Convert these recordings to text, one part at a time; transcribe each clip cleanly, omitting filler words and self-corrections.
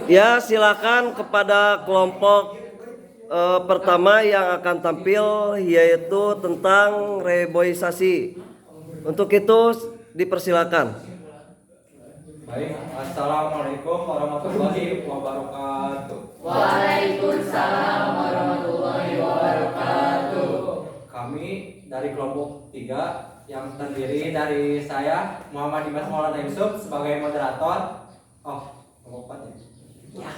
Ya, silakan kepada kelompok pertama yang akan tampil yaitu tentang reboisasi. Untuk itu dipersilakan. Baik, assalamualaikum warahmatullahi wabarakatuh. Waalaikumsalam warahmatullahi wabarakatuh. Kami dari kelompok 3 yang terdiri dari saya Muhammad Dimas Maulana Yusuf sebagai moderator. Kelompok 4 ya? Ya.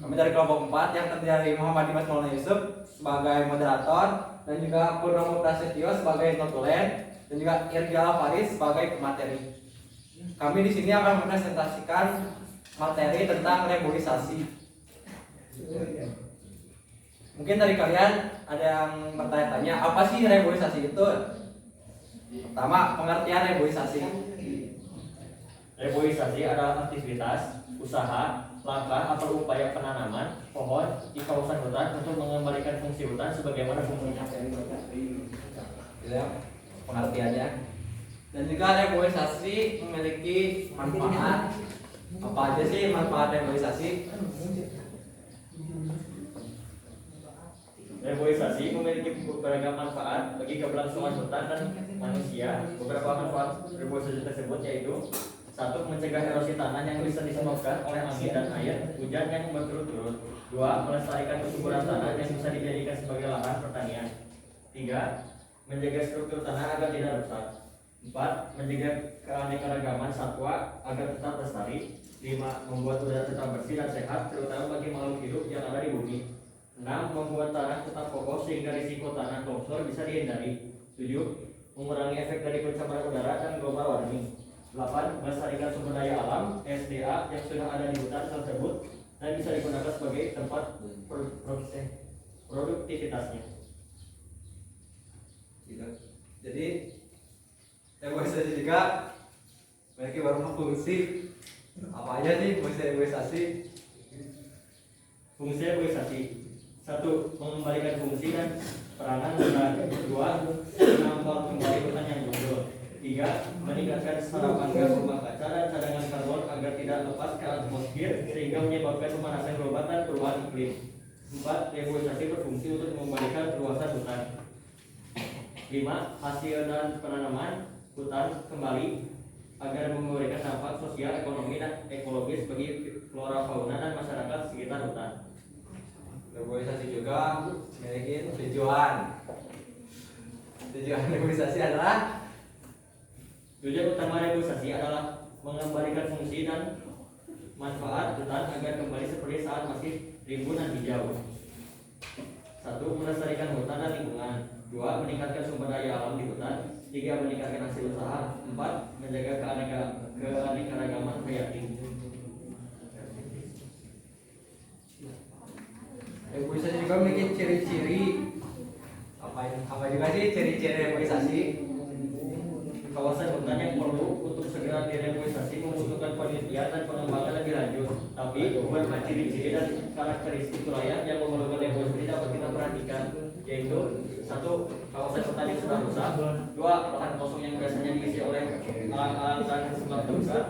Kami dari kelompok 4 yang terdiri dari Muhammad Dimas Maulana Yusuf sebagai moderator dan juga Purnomo Prasetyo sebagai notulen dan juga Irga Faris sebagai pemateri. Kami di sini akan mempresentasikan materi tentang reboisasi. Mungkin dari kalian ada yang bertanya-tanya, apa sih reboisasi itu? Pertama, pengertian reboisasi. Reboisasi adalah aktivitas, usaha, langkah atau upaya penanaman pohon di kawasan hutan untuk mengembalikan fungsi hutan sebagaimana fungsinya. Ya, pengertiannya. Dan juga reboisasi memiliki manfaat. Apa aja sih manfaat reboisasi? Reboisasi memiliki beragam manfaat bagi keberlangsungan hutan dan manusia. Beberapa manfaat reboisasi tersebut yaitu: 1. Mencegah erosi tanah yang bisa disebabkan oleh angin dan air hujan yang berturut-turut. 2. Melestarikan kesuburan tanah yang bisa dijadikan sebagai lahan pertanian. 3. Menjaga struktur tanah agar tidak rusak. 4. Menjaga keanekaragaman satwa agar tetap lestari. 5. Membuat udara tetap bersih dan sehat terutama bagi makhluk hidup yang ada di bumi. 6. Membuat tanah tetap kokoh sehingga risiko tanah longsor bisa dihindari. 7. Mengurangi efek dari pencemaran udara dan global warming. 8. Melestarikan sumber daya alam SDA yang sudah ada di hutan tersebut dan bisa digunakan sebagai tempat produktivitasnya. Gitu. Jadi reboisasi juga memiliki beberapa fungsi. Apa aja sih fungsi reboisasi? Fungsi reboisasi: 1. Mengembalikan fungsi dan peranan hutan. 2. Menambah kembali hutan yang gundul. 3. Meningkatkan serapan gas rumah kaca dan cadangan karbon agar tidak lepas ke atmosfer sehingga menyebabkan pemanasan global dan perubahan iklim. 4. Reboisasi berfungsi untuk mengembalikan luasan hutan. 5. Hasil dan penanaman hutan kembali agar memberikan dampak sosial, ekonomi, dan ekologis bagi flora, fauna, dan masyarakat sekitar hutan. Reboisasi juga memiliki tujuan. Tujuan reboisasi adalah Tujuan utama reboisasi adalah mengembalikan fungsi dan manfaat hutan agar kembali seperti saat masih rimbun dan hijau. 1. Melestarikan hutan dan lingkungan. 2. Meningkatkan sumber daya alam di hutan. 3. Meningkatkan hasil usaha. 4. Menjaga keanekaragaman hayati. reboisasi juga memiliki ciri-ciri. Apa juga sih ciri-ciri reboisasi? Kawasan hutan yang perlu untuk segera direboisasi membutuhkan penelitian dan pengembangan lebih lanjut. Tapi beberapa ciri-ciri dan karakteristik wilayah yang memerlukan reboisasi dapat kita perhatikan, yaitu: 1. Kawasan hutan yang sudah rusak. 2. Lahan kosong yang biasanya diisi oleh alang-alang dan semak terbuka.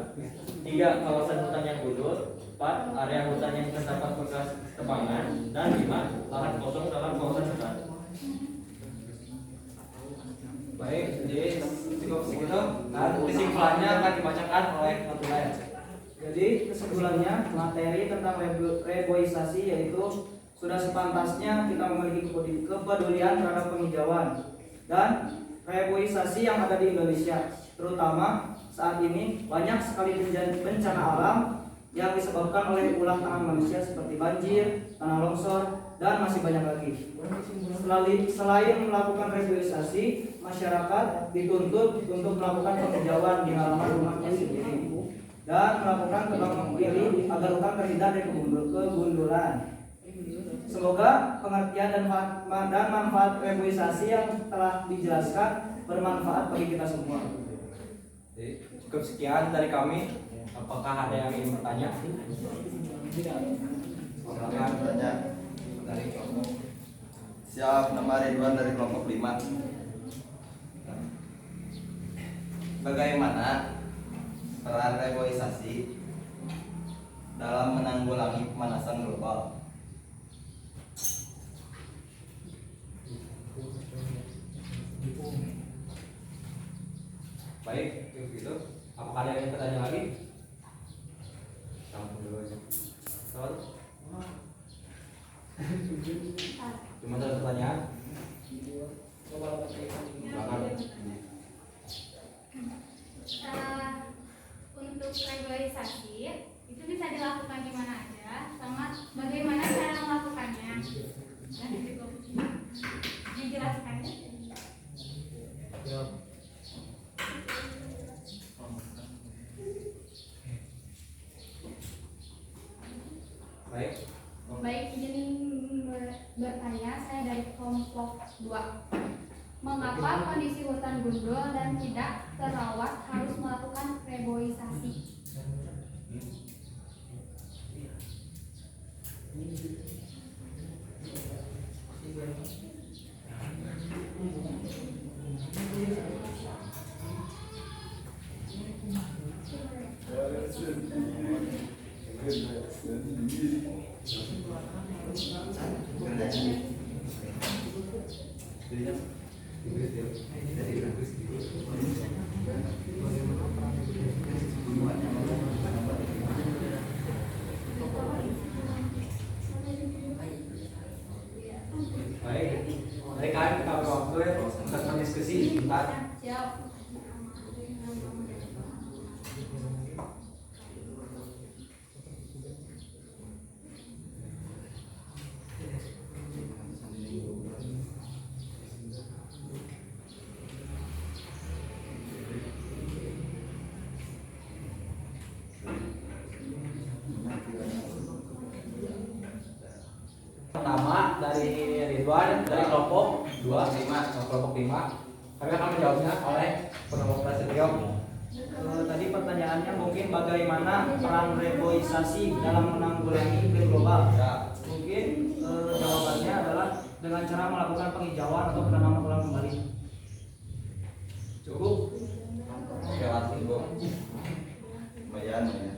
3. Kawasan hutan yang gundul. 4. Area hutan yang terdapat bekas tebangan. Dan 5. Lahan kosong dalam kawasan hutan. Baik, jadi cukup segitu. Dan kesimpulannya akan dibacakan oleh notulen. Jadi kesimpulannya, materi tentang reboisasi yaitu sudah sepantasnya kita memiliki kepedulian terhadap penghijauan dan reboisasi yang ada di Indonesia. Terutama saat ini banyak sekali bencana alam yang disebabkan oleh ulah tangan manusia seperti banjir, tanah longsor, dan masih banyak lagi. Selain melakukan reboisasi, masyarakat dituntut untuk melakukan penghijauan di halaman rumahnya sendiri dan melakukan tebang pilih agar hutan terhindar dari kegundulan. Semoga pengertian dan manfaat reboisasi yang telah dijelaskan bermanfaat bagi kita semua. Jadi, cukup sekian dari kami. Apakah ada yang ingin bertanya? Silakan bertanya dari kelompok. Siap, nama Ridwan dari kelompok 5. Bagaimana peran reboisasi dalam menanggulangi pemanasan global. Baik, gitu. Apakah ada yang bertanya lagi? Tampung dulu aja. Tahu? Cuma satu pertanyaan. Silakan. Untuk reboisasi itu bisa dilakukan di mana aja, sama bagaimana cara melakukannya. Dan cukup dijelaskan. Baik. Baik, izin bertanya, saya dari kelompok 2. Mengapa kondisi hutan gundul dan tidak terawat harus melakukan reboisasi? Baik. Mereka kita waktu ya untuk berdiskusi sebentar. Siap. Pertama dari Ridwan dari kelompok 5. Kelompok 5. Kami akan menjawabnya oleh penulis Prasetyo. Tadi pertanyaannya mungkin bagaimana peran reboisasi dalam menanggulangi iklim global. Ya. Mungkin jawabannya adalah dengan cara melakukan penghijauan atau penanaman ulang kembali. Cukup. Lewat Bu. Lumayan ya.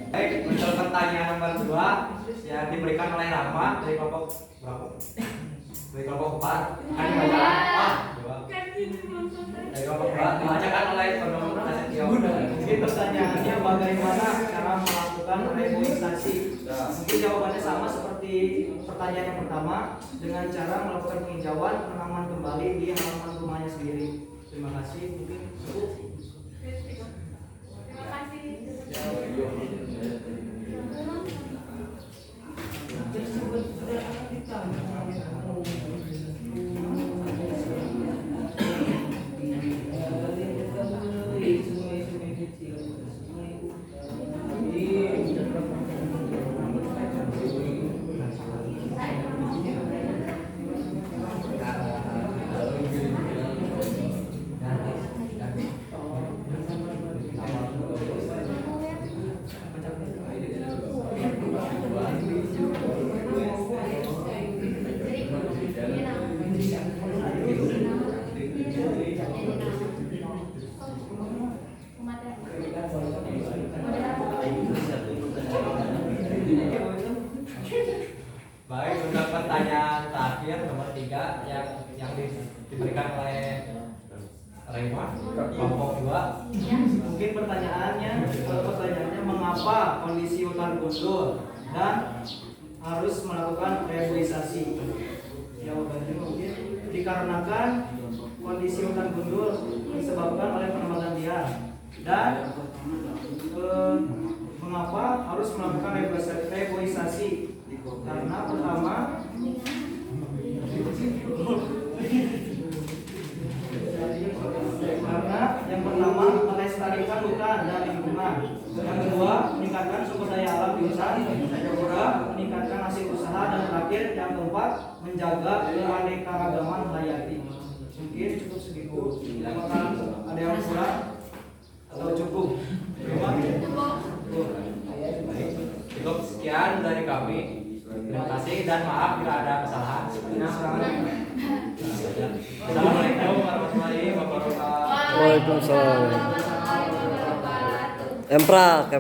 Baik, untuk pertanyaan nomor 2 yang diberikan oleh Rama dari kelompok berapa? Dari kelompok 4. Kan bacakan 2. Dari kelompok 4 dibacakan oleh penulis Prasetyo. Jadi pertanyaannya bagaimana cara melakukan reboisasi? Mungkin jawabannya sama seperti pertanyaan yang pertama, dengan cara melakukan penghijauan, penanaman kembali di halaman rumahnya sendiri. Terima kasih. Mungkin cukup. Terima kasih. Baik, untuk pertanyaan terakhir nomor 3 yang diberikan oleh Rema kelompok 2. Mungkin pertanyaannya mengapa kondisi hutan gundul dan harus melakukan reboisasi? Jawabannya mungkin dikarenakan kondisi hutan gundul disebabkan oleh penebangan liar. Dan mengapa harus melakukan reboisasi? Karena pertama melestarikan hutan dan lingkungan. Yang kedua, meningkatkan sumber daya alam di hutan. Yang kedua, terakhir yang keempat, menjaga keanekaragaman hayati. Mungkin cukup segitu. Apakah ada yang kurang atau cukup? Cukup sekian dari kami. Terima kasih dan maaf bila ada kesalahan. Assalamualaikum warahmatullahi wabarakatuh. Waalaikumsalam. Emprak.